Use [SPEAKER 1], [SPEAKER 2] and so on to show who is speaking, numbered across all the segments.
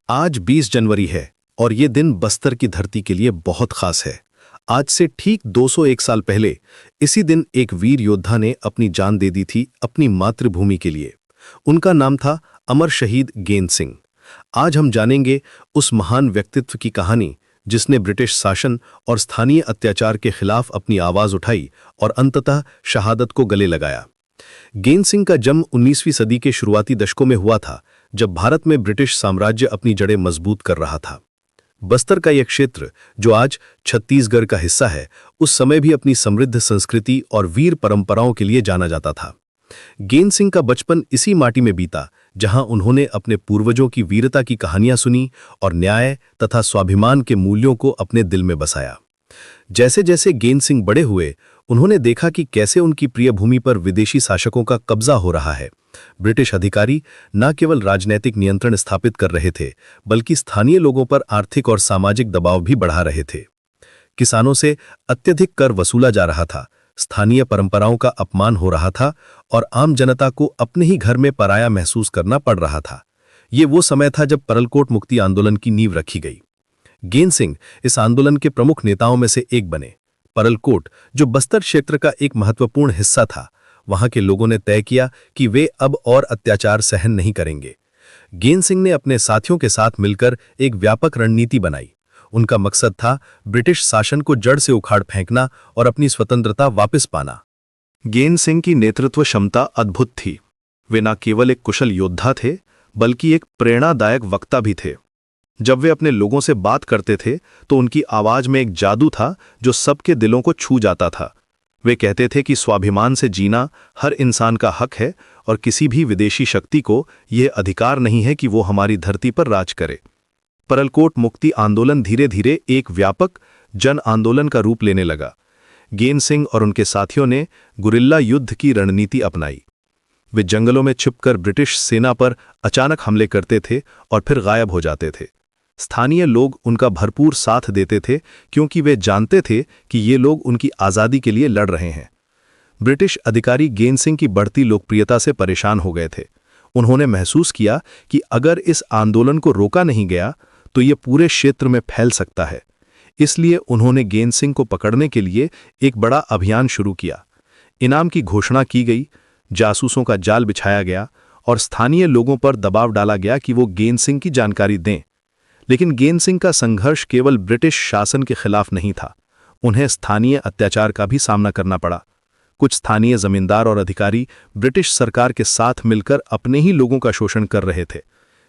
[SPEAKER 1] आज 20 जनवरी है और ये दिन बस्तर की धरती के लिए बहुत खास है। आज से ठीक 201 साल पहले इसी दिन एक वीर योद्धा ने अपनी जान दे दी थी अपनी मातृभूमि के लिए। उनका नाम था अमर शहीद गेंद सिंह। आज हम जानेंगे उस महान व्यक्तित्व की कहानी जिसने ब्रिटिश शासन और स्थानीय अत्याचार के खिलाफ अपनी आवाज उठाई और अंततः शहादत को गले लगाया। गेंद सिंह का जन्म 19वीं सदी के शुरुआती दशकों में हुआ था, जब भारत में ब्रिटिश साम्राज्य अपनी जड़ें मजबूत कर रहा था। बस्तर का यह क्षेत्र, जो आज छत्तीसगढ़ का हिस्सा है, उस समय भी अपनी समृद्ध संस्कृति और वीर परंपराओं के लिए जाना जाता था। गेंद सिंह का बचपन इसी माटी में बीता, जहां उन्होंने अपने पूर्वजों की वीरता की कहानियां सुनी और न्याय तथा स्वाभिमान के मूल्यों को अपने दिल में बसाया। जैसे जैसे गेंद सिंह बड़े हुए, उन्होंने देखा कि कैसे उनकी प्रिय भूमि पर विदेशी शासकों का कब्जा हो रहा है। ब्रिटिश अधिकारी न केवल राजनैतिक नियंत्रण स्थापित कर रहे थे, बल्कि स्थानीय लोगों पर आर्थिक और सामाजिक दबाव भी बढ़ा रहे थे। किसानों से अत्यधिक कर वसूला जा रहा था, स्थानीय परंपराओं का अपमान हो रहा था और आम जनता को अपने ही घर में पराया महसूस करना पड़ रहा था। ये वो समय था जब परलकोट मुक्ति आंदोलन की नींव रखी गई। गेंद सिंह इस आंदोलन के प्रमुख नेताओं में से एक बने। परलकोट, जो बस्तर क्षेत्र का एक महत्वपूर्ण हिस्सा था, वहां के लोगों ने तय किया कि वे अब और अत्याचार सहन नहीं करेंगे। गेंद सिंह ने अपने साथियों के साथ मिलकर एक व्यापक रणनीति बनाई। उनका मकसद था ब्रिटिश शासन को जड़ से उखाड़ फेंकना और अपनी स्वतंत्रता वापस पाना। गेंद सिंह की नेतृत्व क्षमता अद्भुत थी। वे न केवल एक कुशल योद्धा थे, बल्कि एक प्रेरणादायक वक्ता भी थे। जब वे अपने लोगों से बात करते थे तो उनकी आवाज में एक जादू था जो सबके दिलों को छू जाता था। वे कहते थे कि स्वाभिमान से जीना हर इंसान का हक है और किसी भी विदेशी शक्ति को यह अधिकार नहीं है कि वो हमारी धरती पर राज करे। परलकोट मुक्ति आंदोलन धीरे धीरे एक व्यापक जन आंदोलन का रूप लेने लगा। गेंद सिंह और उनके साथियों ने गुरिल्ला युद्ध की रणनीति अपनाई। वे जंगलों में छिपकर ब्रिटिश सेना पर अचानक हमले करते थे और फिर गायब हो जाते थे। स्थानीय लोग उनका भरपूर साथ देते थे, क्योंकि वे जानते थे कि ये लोग उनकी आज़ादी के लिए लड़ रहे हैं। ब्रिटिश अधिकारी गेंद सिंह की बढ़ती लोकप्रियता से परेशान हो गए थे। उन्होंने महसूस किया कि अगर इस आंदोलन को रोका नहीं गया तो ये पूरे क्षेत्र में फैल सकता है। इसलिए उन्होंने गेंद सिंह को पकड़ने के लिए एक बड़ा अभियान शुरू किया। इनाम की घोषणा की गई, जासूसों का जाल बिछाया गया और स्थानीय लोगों पर दबाव डाला गया कि वो गेंद सिंह की जानकारी दें। लेकिन गेंद सिंह का संघर्ष केवल ब्रिटिश शासन के खिलाफ नहीं था, उन्हें स्थानीय अत्याचार का भी सामना करना पड़ा। कुछ स्थानीय जमींदार और अधिकारी ब्रिटिश सरकार के साथ मिलकर अपने ही लोगों का शोषण कर रहे थे।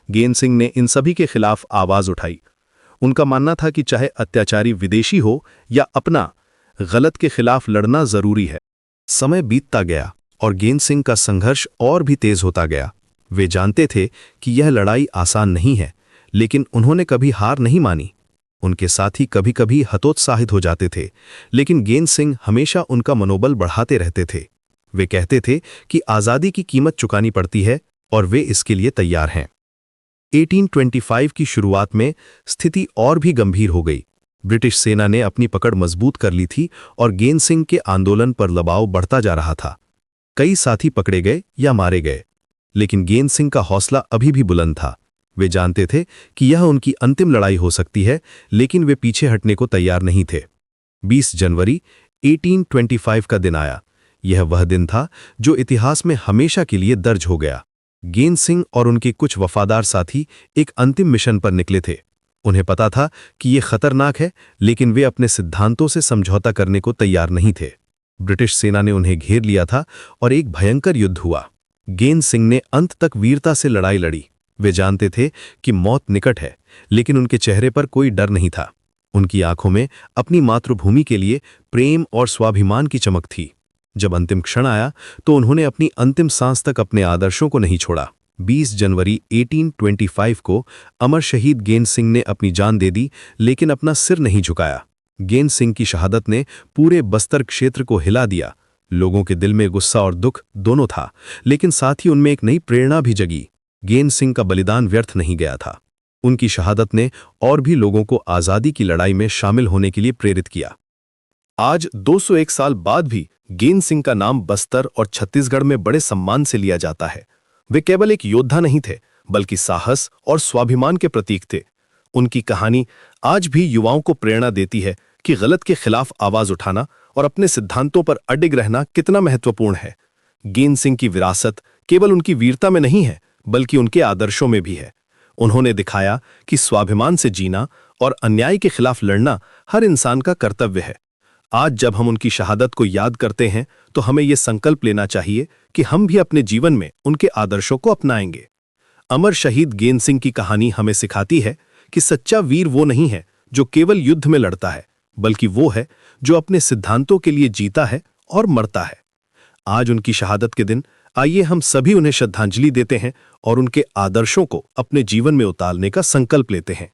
[SPEAKER 1] गेंद सिंह ने इन सभी के खिलाफ आवाज उठाई। उनका मानना था कि चाहे अत्याचारी विदेशी हो या अपना, गलत के खिलाफ लड़ना जरूरी है। समय बीतता गया और गेंद सिंह का संघर्ष और भी तेज होता गया। वे जानते थे कि यह लड़ाई आसान नहीं है, लेकिन उन्होंने कभी हार नहीं मानी। उनके साथी कभी कभी हतोत्साहित हो जाते थे, लेकिन गेंद सिंह हमेशा उनका मनोबल बढ़ाते रहते थे। वे कहते थे कि आज़ादी की कीमत चुकानी पड़ती है और वे इसके लिए तैयार हैं। 1825 की शुरुआत में स्थिति और भी गंभीर हो गई। ब्रिटिश सेना ने अपनी पकड़ मजबूत कर ली थी और गेंद सिंह के आंदोलन पर दबाव बढ़ता जा रहा था। कई साथी पकड़े गए या मारे गए, लेकिन गेंद सिंह का हौसला अभी भी बुलंद था। वे जानते थे कि यह उनकी अंतिम लड़ाई हो सकती है, लेकिन वे पीछे हटने को तैयार नहीं थे। 20 जनवरी 1825 का दिन आया। यह वह दिन था जो इतिहास में हमेशा के लिए दर्ज हो गया। गेंद सिंह और उनके कुछ वफादार साथी एक अंतिम मिशन पर निकले थे। उन्हें पता था कि यह खतरनाक है, लेकिन वे अपने सिद्धांतों से समझौता करने को तैयार नहीं थे। ब्रिटिश सेना ने उन्हें घेर लिया था और एक भयंकर युद्ध हुआ। गेंद सिंह ने अंत तक वीरता से लड़ाई लड़ी। वे जानते थे कि मौत निकट है, लेकिन उनके चेहरे पर कोई डर नहीं था। उनकी आंखों में अपनी मातृभूमि के लिए प्रेम और स्वाभिमान की चमक थी। जब अंतिम क्षण आया तो उन्होंने अपनी अंतिम सांस तक अपने आदर्शों को नहीं छोड़ा। 20 जनवरी 1825 को अमर शहीद गेंद सिंह ने अपनी जान दे दी, लेकिन अपना सिर नहीं झुकाया। गेंद सिंह की शहादत ने पूरे बस्तर क्षेत्र को हिला दिया। लोगों के दिल में गुस्सा और दुख दोनों था, लेकिन साथ ही उनमें एक नई प्रेरणा भी जगी। गेंद सिंह का बलिदान व्यर्थ नहीं गया था। उनकी शहादत ने और भी लोगों को आज़ादी की लड़ाई में शामिल होने के लिए प्रेरित किया। आज 201 साल बाद भी गेंद सिंह का नाम बस्तर और छत्तीसगढ़ में बड़े सम्मान से लिया जाता है। वे केवल एक योद्धा नहीं थे, बल्कि साहस और स्वाभिमान के प्रतीक थे। उनकी कहानी आज भी युवाओं को प्रेरणा देती है कि गलत के खिलाफ आवाज उठाना और अपने सिद्धांतों पर अडिग रहना कितना महत्वपूर्ण है। गेंद सिंह की विरासत केवल उनकी वीरता में नहीं है, बल्कि उनके आदर्शों में भी है। उन्होंने दिखाया कि स्वाभिमान से जीना और अन्याय के खिलाफ लड़ना हर इंसान का कर्तव्य है। आज जब हम उनकी शहादत को याद करते हैं तो हमें यह संकल्प लेना चाहिए कि हम भी अपने जीवन में उनके आदर्शों को अपनाएंगे। अमर शहीद गेंद सिंह की कहानी हमें सिखाती है कि सच्चा वीर वो नहीं है जो केवल युद्ध में लड़ता है, बल्कि वो है जो अपने सिद्धांतों के लिए जीता है और मरता है। आज उनकी शहादत के दिन आइए हम सभी उन्हें श्रद्धांजलि देते हैं और उनके आदर्शों को अपने जीवन में उतारने का संकल्प लेते हैं।